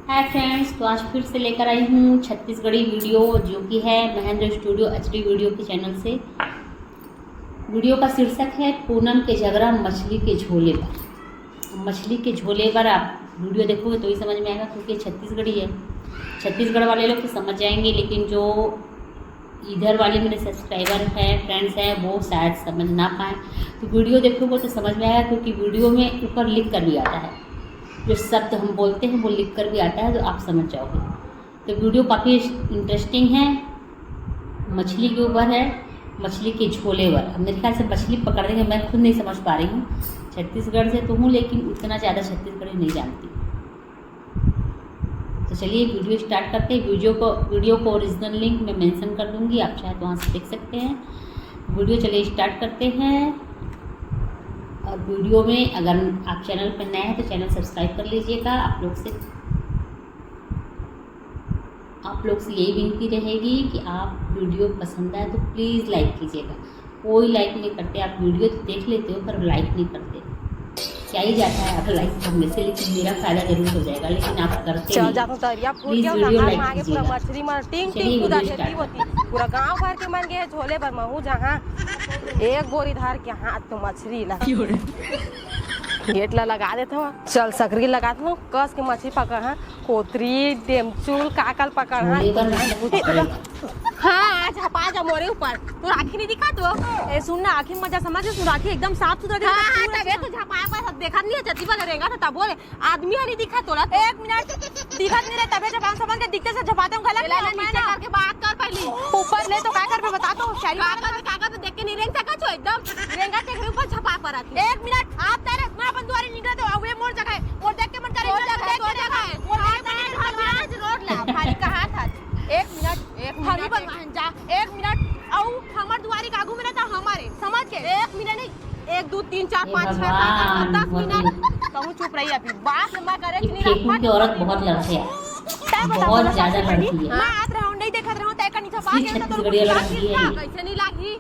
Hi friends, तो आज फिर से लेकर आई हूँ छत्तीसगढ़ी वीडियो जो कि है महेंद्र स्टूडियो एचडी वीडियो के चैनल से। वीडियो का शीर्षक है पूनम के झगड़ा मछली के झोले पर। मछली के झोले पर आप वीडियो देखोगे तो ही समझ में आएगा, क्योंकि छत्तीसगढ़ी है। छत्तीसगढ़ वाले लोग तो समझ जाएंगे, लेकिन जो इधर वाले मेरे सब्सक्राइबर हैं, फ्रेंड्स हैं, वो शायद समझ ना पाएँ। तो वीडियो देखोगे तो समझ में आएगा, क्योंकि वीडियो में ऊपर लिख कर भी आता है, जो शब्द हम बोलते हैं वो लिख कर भी आता है, तो आप समझ जाओगे। तो वीडियो काफ़ी इंटरेस्टिंग है, मछली के ऊपर है, मछली के झोले पर। अब मेरे ख्याल से मछली पकड़ने के मैं खुद नहीं समझ पा रही हूँ। छत्तीसगढ़ से तो हूँ, लेकिन उतना ज़्यादा छत्तीसगढ़ी नहीं जानती। तो चलिए वीडियो स्टार्ट करते हैं। वीडियो को ओरिजिनल लिंक मैं मेंशन कर दूँगी, आप चाहे तो वहाँ से देख सकते हैं। वीडियो चलिए स्टार्ट करते हैं। और वीडियो में अगर आप चैनल पर नए हैं तो चैनल सब्सक्राइब कर लीजिएगा। आप लोग से यही विनती रहेगी कि आप वीडियो पसंद आए तो प्लीज़ लाइक कीजिएगा। कोई लाइक नहीं करते, आप वीडियो तो देख लेते हो पर लाइक नहीं करते। क्या ही जाता है आप लाइक करने से, लेकिन मेरा फ़ायदा जरूर हो जाएगा, लेकिन आप करते नहीं। प्लीज़ वीडियो लाइक कीजिएगा। चलिए वीडियो स्टार्ट करते हैं। पूरा गांव भर के मन गए झोले पर महू जहाँ एक बोरी धार के हाथ तो मछली ला गेट ला लगा देता हूँ। चल सकरी लगाता हूँ, कस के मछली पकड़ कोतरी डेमचूल काकल पकड़। हाँ आज हपा जा मोरे ऊपर तो आँखी नहीं दिखा तो ए सुन ना, आँखी मजा समझ सुन, आँखी एकदम साफ सुथरा। हाँ तबे तो झपाया पर देखा नहीं है, जति वाला रहेगा तो तब बोले आदमी नहीं दिखा तोला। एक मिनट दिखत नहीं रहे तबे जब हम समझ के दिखते से झपाते हूँ। गलत नीचे करके बात कर पहली, ऊपर ले तो क्या कर मैं बता दो। कागज देख के नहीं रेंग सका छो, एकदम रेंगा के ऊपर झपा पर आती। एक मिनट आप तेरे मैं अपन द्वारे निकले तो वे मोर जगह है, और देख के मन करे रोड ला भारी कहा था। एक मिनट औ हमर दुआरी के आगू में रहता हमारे समझ के। एक मिनट नहीं, 1 2 3 4 5 6 7 10 मिनट कहूँ चुप रही। अभी बात लंबा करे कि नहीं फेंकू की औरत बहुत लड़ती है, बहुत ज्यादा लड़ती है। मैं आत रहूं नहीं देखत रहूं तय का नीचे पा गया तो कैसे नहीं लागी,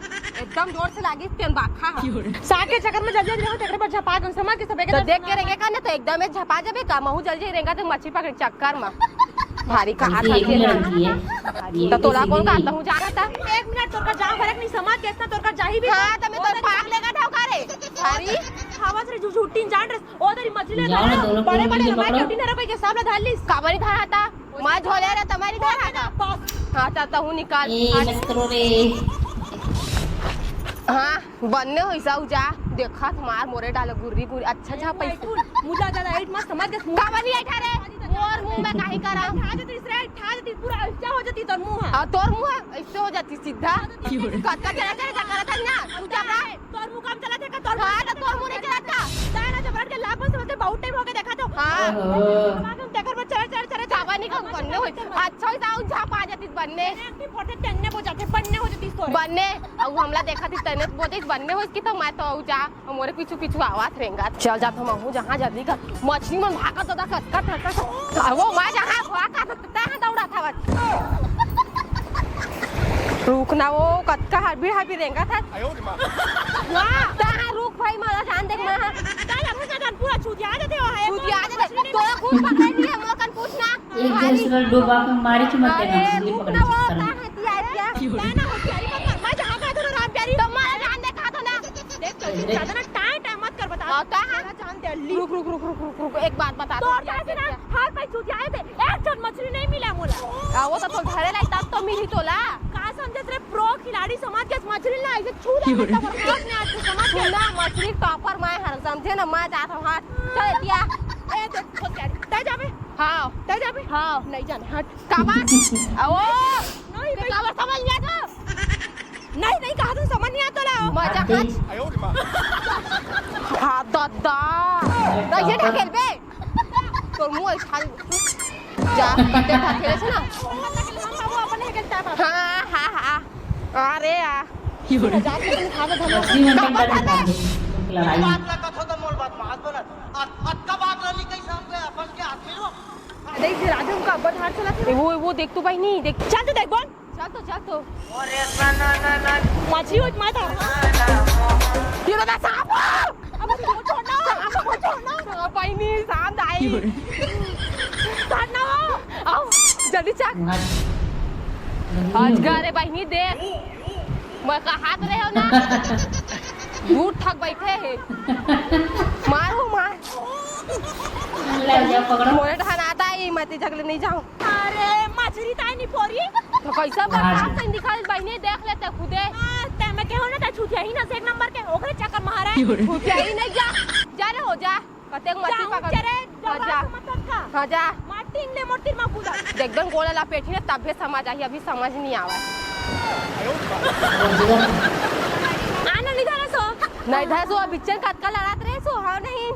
एकदम जोर से लागी तेन बाखा साग के चक्कर में जल्दी रहूं तकरे पर झपा गन समझ के सबे के देख के रहेंगे का ना तो एकदम झपा जाबे का महू जल्दी रहेगा तो मछली पकड़ चक्कर में भारी कहा था ये तो तोला कौन कहता हूं जा रहा था। 1 मिनट तोर का जाओ फरक नहीं समझ कैसा तोर का जाही भी। हां त मैं तो पाग लेगा था करे भारी हवा से झूठी जान रे ओ तेरी मछली ले बड़े बड़े हमारे ड्यूटी न रखे के सब ला धार ली काबरी धार था मैं झोले रे तुम्हारी धार था। हां चाहता हूं निकाल मत करो रे। हां बनने हो ऐसा उजा देखा मार मोरे डाल गुर्री गुर्री अच्छा जा पैसा मुला ज्यादा एट मत समझ के काबरी आई था रे मोर मुंह में काहे करा ठा देती रे ठा देती पूरा ऐसा हो जाती तोर मुंह। हां तोर मुंह ऐसे हो जाती सीधा कटका चला चला जा करता ना तू जा तोर मुंह काम चला देखा तोर। हां तो तोर मुंह नहीं चलाता दाना जबरट के लाभ से मतलब बहुत टाइम हो गया देखा तो। हां हम देखकर में चढ़ चावा नहीं कम बनने हो अच्छा ही जाऊ जा पा जाती बनने एक फोटे टन्ने हो जाते बनने हो जाती तोर बनने अब हमला देखा थी तने बोते बनने हो इसकी तो मैं तो जा मोरे पीछू पीछू आवाज रहेगा। चल जा तो महू जहां जल्दी का मछली मन भागा तो कट वो मैं जहां भागा तो तहां दौड़ा था रुकना वो कटका हाबी रहेगा था। हां तहां रुक भाई मला जान देख मैं काला पूरा छुटिया जाते हो है छुटिया जाते तो खूब पकड़ लिया मोकन पूछना एक दूसरे डूबा के मारे की मत देना, मछली पकड़ के ना हो प्यारी पकड़ मैं जहां का तो राम प्यारी तो मैं जान देखा था ना देख तो ज्यादा ना टाइम मत कर बता कहां जानते अल्ली रुक एक बात बता तो हार पे छुटिया आए थे एक छोट मछली नहीं मिला मोला वो तो घरे लाई तब तो मिली तोला का समझत रे प्रो खिलाड़ी समाज के मछली ना ऐसे छू दे तब ने आज समझ के ना मछली टॉपर मैं हर समझे ना मैं जाता हूं हाथ चल दिया ए देख तो प्यारी तय जाबे। हां तय जाबे। हां नहीं जाने हट काबर आओ नहीं काबर समझ लिया तो नहीं कहा तुम समझ नहीं आता ला मजा हां दादा तो ये ढकेल बे तोर मुंह खा जा कटे था खेले से ना हम अपने के टाइप। हां अरे आ जा के खा के मछली में लड़ाई बात लगा तो मोल बात मास बना अटका बात रही कैसे हम के अपन के हाथ में लो देख राजू का अब्बा धार चला वो देख तो भाई नहीं देख चल तो देख बोल चल तो अरे ना मछली हो माता ये तो सांप अब छोड़ना सांप को छोड़ना भाई नहीं सांप आई छोड़ना जल्दी चक आज रे बहनी देख मैं कहा रहे हो ना झूठ ठग बैठे है मारो मार ले जाओ पकड़ो मोरे ढहन आता है मैं ते जगले नहीं जाऊं अरे मछली ताई नहीं पोरी तो कैसा बर्बाद से निकाल बहनी देख लेते खुदे ते मैं कहूं ना त छूटिया ही ना से एक नंबर के ओकरे चक्कर मारा है छूटिया ही नहीं जा रे हो जा कतेक मछली पकड़ चरे जा मतलब का हां जा मार्टिन ले मोर्टिन मा पूजा एकदम गोला लपेटी ने तब भी समझ आई अभी समझ नहीं आवा आना निधर सो नहीं था सो बिचन कटका लड़ात रहे सो हां नहीं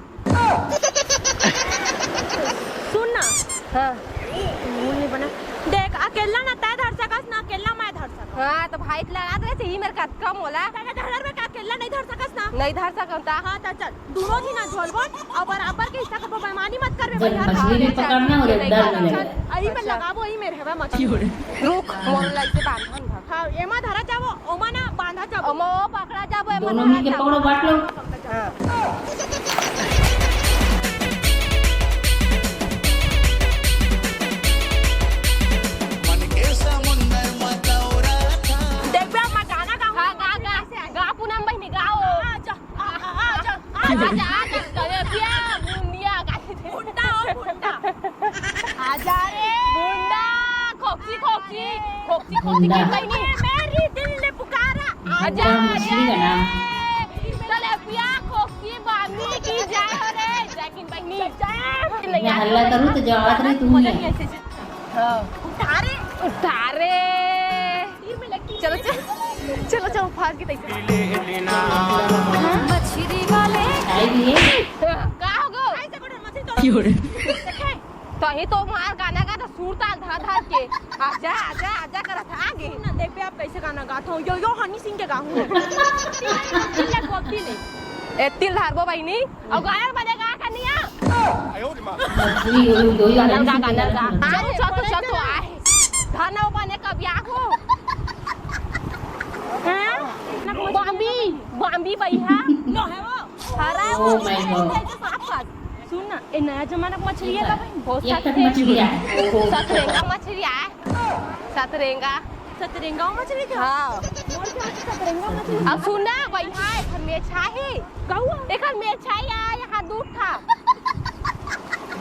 सुन ना हां मूल नहीं बना देख अकेला ना तय धर सकस ना अकेला मैं धर सकस हां तो भाई लड़ात रहे ही मेरे कटका मोला तने धर में का अकेला नहीं धर सकस ना नहीं धर सकता हां त चल दोनों ही ना झोलबो और बराबर के हिस्सा का बेईमानी मत करबे जब मछली भी पकड़ना हो डर लगेगा आई में लगाबो ई में रहबे मछली रुक मोर लाइट से बांधन धर हां एमा धरा जाबो ओमा ना बांधा जाबो ओमा पकड़ा जाबो एमा दोनों मिलके पकड़ो बांट लो देख बे मैं गाना गाऊं हां गा पूनम बहनी गाओ आजा करे पिया मुंडिया गाती गुंडा ओ गुंडा आजा रे गुंडा खोक्सी गुंडा। की बहनी मेरी दिल ने पुकारा आजा मछली का नाम चले पिया खोक्सी बामी की जाए हो रे जैकिन बहनी मैं हल्ला करूं तो जवाब नहीं तुम ही उतारे तीर में लगती चलो फाड़ के तैसे मछली वाले आई भी है का हो गो ऐसे कोड मछली तो तो ही तो मार गाना गा तो सुर ताल धर के आजा करत आगे ना देख बे आप कैसे गाना गाता हूं यो हनी सिंह के गाऊं दिल ले गोपी ले ए तिल धारबो बहनी और गायक बजेगा कन्या मछली यो चलो आए धनो बने कब याको हैं बॉम्बी भैया नो है वो हरा ओ माय गॉड सुन ना ए नया जमाना का मछली है भाई हो एक तक मछली है सतरेंगा मछली है सतरेंगा मछली क्या हाँ और क्या सतरेंगा मछली अब सुना भैया एखन मेछा है गौआ एखन मेछा है यहाँ दूध था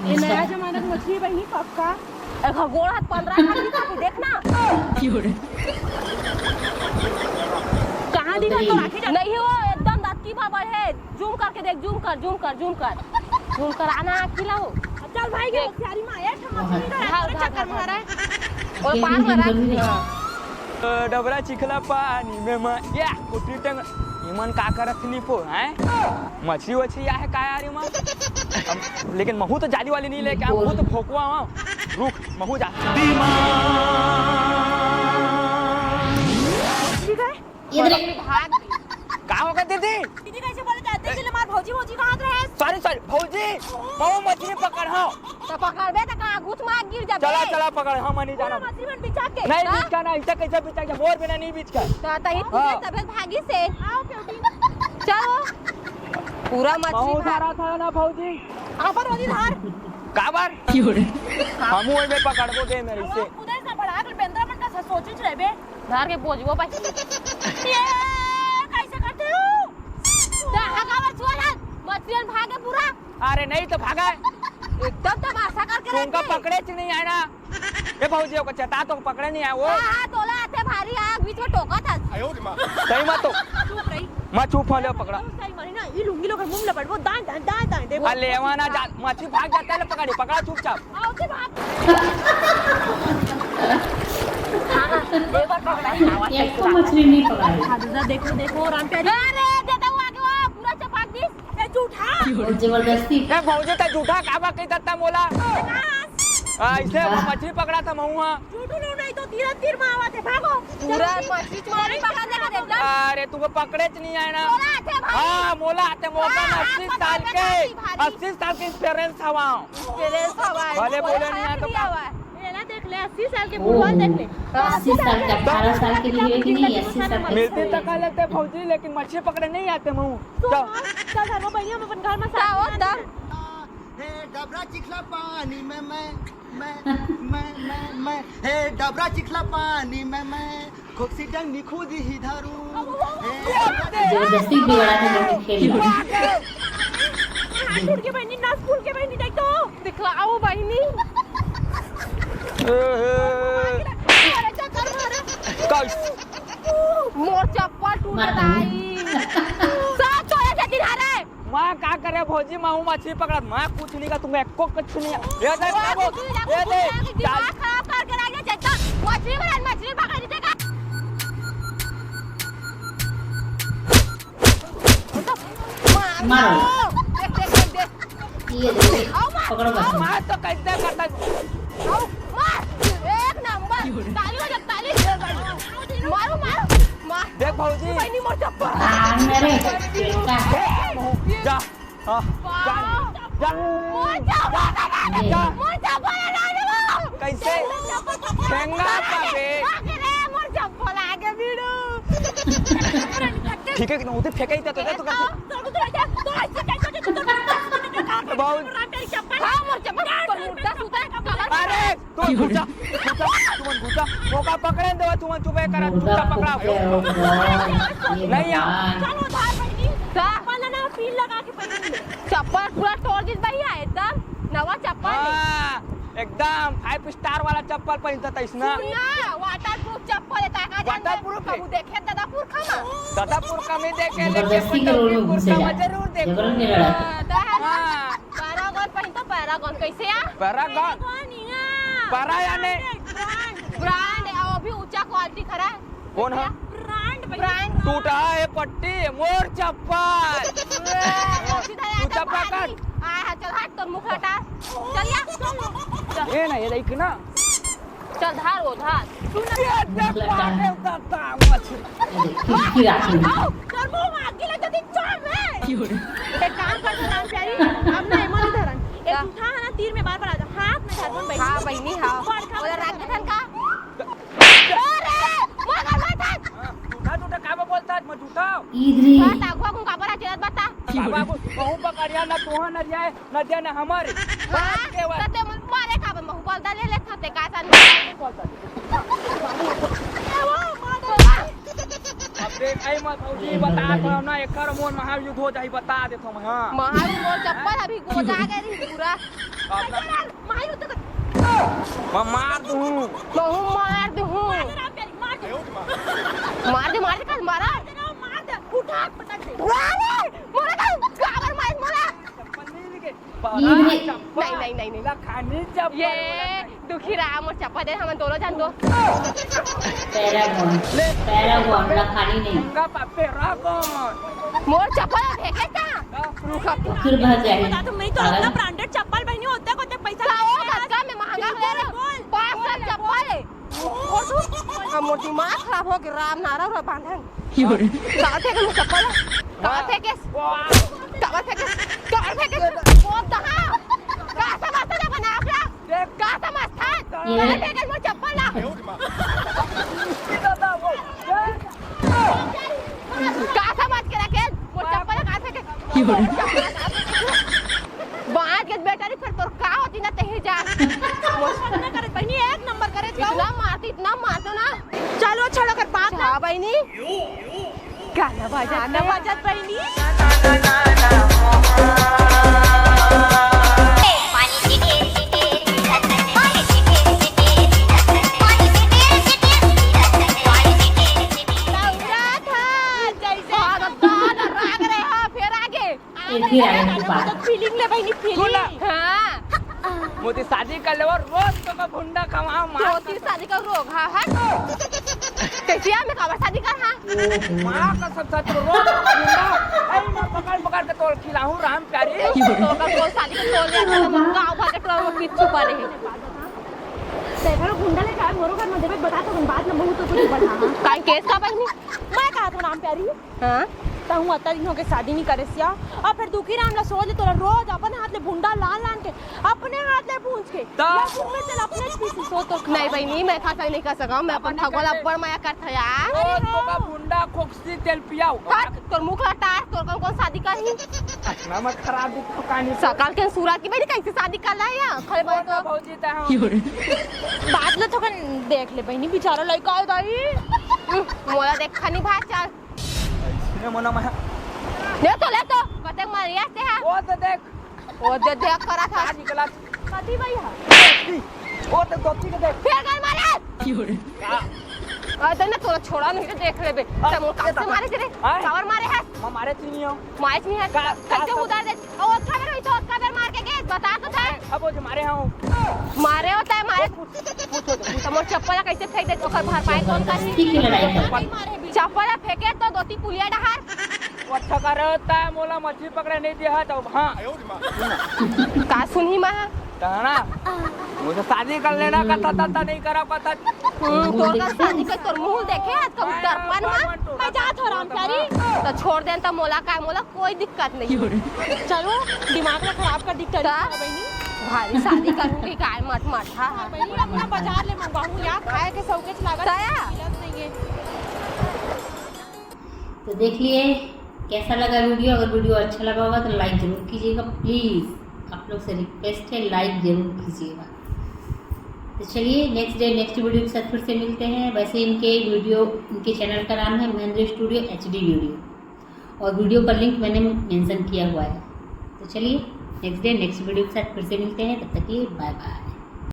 ए नया जमाना का मछली भाई पक्का एक गोड़ हाथ 15 खाली था देखना कहां दिखा तो आखिर नहीं हो एकदम दांती बाबा है जूम करके देख जूम कर आना खिलाओ चल भाई के प्यारी मां है मछली का चक्कर मारा है और पार मारा डबरा चिखला पानी में या कुटी टंग इमन का करत नहीं पो हैं मछली है का यार इमन लेकिन महू तो जाली वाली नहीं लेके महू तो भोकवा रुक महू जा इधर भाग का होगा दीदी दीदी कैसे बोले जाते चले मार भौजी कहां रहे सॉरी भौजी महू मछली पकड़ हां तो पकड़बे तो कहां घुस मार गिर जाबे चला पकड़ हम नहीं जाना मछली बन बिछा के नहीं बीच का ना ऐसा कैसे बीच का मोर बिना नहीं बीच का तो तही तबियत भागी से आओ क्यों चलो पूरा मछली महू धारा था ना भौजी अपन वाली धार काबर हमू ओइ में पकड़बो दे मेरे से उधर से बड़ा कर बेंद्रा मन का सोचिच रहबे धार के पोजबो भाई ये कैसे करते हो तो हगावर छोड़ा मछली भागे पूरा अरे नहीं तो भागा एकदम तमाशा करके तुमका पकड़े च नहीं आया ना ए भौजी को चटा तो पकड़े नहीं आया वो हां तोला आते भारी आग बीच में टोका था सही मत तो चुप रही मैं चुप हो ले पकड़ा सही मारी ना ये लुंगी लोग मुंह लपट वो दाएं दे आ लेवाना जा मछली भाग जाता है पकड़ा चुपचाप आओ से भाग एक को मछली नहीं पकड़ाई दादा देखो राम प्यारी अरे देता हूं आगे वो पूरा चपाक दी ए झूठा और जबरदस्ती ए भौजी त झूठा काबा कह देता मोला ऐसे मछली पकड़ा था महू झूठू लो नहीं तो तीर मावा थे भागो पूरा मछली तुम्हारी पकड़ देगा एकदम अरे तुमको पकड़े च नहीं आया ना तोला आते भाई हाँ मोला आते मौका हाँ, 80 साल के 80 साल के एक्सपीरियंस हवा तेरे सवाल भले बोले नहीं आया तो ये ना देख ले 80 साल के बुढ़वा देख ले 80 साल का 18 साल के लिए है कि नहीं 80 साल का मिलते तक लेते फौजी लेकिन मछली पकड़े नहीं आते महू चल घर में अपन घर में आओ दम डबरा चिखला पानी में मैं मैं हे डबरा चिखला पानी मैं खोक्सी डंडी खुद ही धरूं जबरदस्ती बिगड़ा के लड़की खेल रहा स्कूल के बहनी ना स्कूल के बहनी देख तो दिखलाओ बहनी मोर चप्पल टूट गई सब चोरा जाती रे माँ क्या करे भौजी माँ मछली पकड़ा माँ कुछ नहीं का तुमको एको कुछ नहीं ये देख बाबू ये देख दिमाग खराब करके रख दे चल मछली पकड़ दी देखा मारो देख ये देखो पकड़ो बस माँ तो कैसे करता आओ मार एक नंबर ताली हो जा ताली मारो मार देख भौजी बहनी मोर चप्पल मेरे बेटा जा हाँ जा मोर चप्पल ना दे कैसे ठेंगा का बे मोर चप्पल आगे भिड़ो ठीक है कि उधर फेंका ही था तो बहुत हां मोर चप्पल पर मुर्दा सुता अरे तू घुसा मौका पकड़े दो तुम चुपे करा चुपचाप पकड़ा नहीं यार चलो उधार बहनी चप्पल ना पील लगा के पहन चप्पल पूरा तोड़ दी भैया एकदम नवा चप्पल हाँ एकदम 5 स्टार वाला चप्पल पहनता था इसना ना वाटरप्रूफ चप्पल है काका जान वाटरप्रूफ है? हम देखे दादापुर खाना दादापुर का मैं देखे जबरदस्ती के रोल में घुसे जा जरूर देखो जबरन नहीं लड़ा हाँ पैरागन पहन तो पैरागन कैसे आ पैरागन पैरा यानी ब्रांड है और भी ऊंचा क्वालिटी खरा है कौन है ब्रांड टूटा है पट्टी मोर चप्पल ऊंचा पकड़ चल हट तो मुख हटा चल या ये ना ये देख ना चल धार वो धार ये देख पाटे उतारता मछली खिड़की राखी कर मुंह में आग लग जाती चार में एक काम कर राम प्यारी अब ना एमन धरन एक उठा है ना तीर में बार बार आ जा हाथ में धरन बहनी हां बहनी हां उधर रख दे का अरे मगर मत टूटा का बोलता मत उठाओ इधरी बता घो को काबर चलत बता बाबू कहूं पकड़िया ना तोहा न जाए न दे ना हमारे बात के बात तते मारे का बहु बोल दे ले खाते का सन अब देख आई मत भौजी बता तो ना एकर मोन महायुद्ध हो जाई बता देतो मैं हां महावीर मोर चप्पल अभी गोजा गई पूरा महायुद्ध कर मैं मार दूं बहु मार दूं राम प्यारी मार दे कल मारा मार दे उठा पटक दे मोरा काबर मार मोरा नहीं खानी चप्पल ये दुखी रहा मोर चप्पल दे हम दोनों जान दो पैरागन लखानी नहीं का पापे रागन मोर चप्पल फेंके था फिर बह जाए बता तुम नहीं तो इतना ब्रांडेड चप्पल बहनी होते कोते पैसा लाओ धक्का में महंगा ले रहा 500 चप्पल है और तू हम मोर दिमाग खराब हो गया राम नारा रो बांधन कहां थे के चप्पल कहां थे के वो दहा का समझता ना बना अपना का समझता ये थे के मोर चप्पल ला का समझ के रखे मोर चप्पल का थे के बात के बेटा रे फिर तो का होती ना तही जा ना करे बहनी एक नंबर करे इतना मारतो ना चलो छोड़ो कर बात ना हाँ बहनी गाना बजत बहनी फीलिंग ले बहनी फीलिंग हाँ मोती शादी कर ले और रोज तो का भुंडा खवा मार रोती शादी का रोग हाँ हट कैसे मैं काबर शादी कर हाँ मां का सब सच रोज भुंडा आई मैं पकड़ के तोड़ खिलाऊं राम प्यारी तो का कोई शादी का तोड़ लिया तो गांव भर के टोल में किच्छु पर है तेरा गुंडा ले का मोरो कर न देबे बता तो बात न बहुत तो कुछ बढ़ा काई केस का बहनी मैं कहा तो नाम प्यारी हाँ तहु अत्ता दिन होके शादी नहीं करे सिया और फिर दुखी राम ला सोच ले तोरा रोज अपने हाथ ले भुंडा लान लान के अपने हाथ ले पूंछ के लहसुन में तेल अपने पीसी सो तो नहीं बहनी मैं खाता नहीं कर सका मैं अपन भगवान अब्बड़ माया करता यार ओ तो का भुंडा खोक्सी तेल पियाओ तोर मुख लटा तोर कौन शादी करही ना मत खराब दिख पकानी सकाल के सूरत की बहनी कैसे शादी कर ला या खड़े तो तो भौजी ता हम बात ले तो देख ले बहनी बेचारा लड़का है दाई मोला देख खनी भाई चल ने मना में ले तो कते मारिया से है ओ तो देख ओ दे देख करा था आज निकला कथी भैया ओ तो दोती के देख फिर कर मारे अरे ना तोरा छोड़ा नहीं तो देख लेबे तब काम से मारे तेरे चावर मारे है मारे चीनी हो माइच नहीं है कैसे उधार दे और खबर हुई तो खबर मार के गए बता तो था अब वो जो मारे हूं मारे होता है मारे पूछो तो मोर चप्पल कैसे फेंक दे ओकर भरपाई कौन कर की लड़ाई है चप्पल फेंके तो दोती पुलिया डहार वो अच्छा कर रहा होता है मोला मछली पकड़े नहीं दिया तो हाँ का सुनी मां ना मुझे शादी कर लेना का तता नहीं करा पता तोर का शादी के तोर मुंह देखे आज कब दर्पण में मैं जात हो राम प्यारी तो छोड़ देन तो मोला का मोला कोई दिक्कत नहीं चलो दिमाग ना खराब कर दी ता? बहनी भारी शादी करूंगी काय मट मट हाँ बहनी अपना बाजार ले मंगवाऊं यार खाए के सौके लागत दया। मिलत नहीं है तो देख लिए कैसा लगा वीडियो। अगर वीडियो अच्छा लगा होगा तो लाइक ज़रूर कीजिएगा प्लीज़, आप लोग से रिक्वेस्ट है लाइक ज़रूर कीजिएगा। तो चलिए नेक्स्ट वीडियो के साथ फिर से मिलते हैं। वैसे इनके चैनल का नाम है महेंद्र स्टूडियो HD वीडियो और वीडियो का लिंक मैंने मेंशन किया हुआ है। तो चलिए नेक्स्ट वीडियो के साथ फिर से मिलते हैं, तब तक के लिए बाय बाय।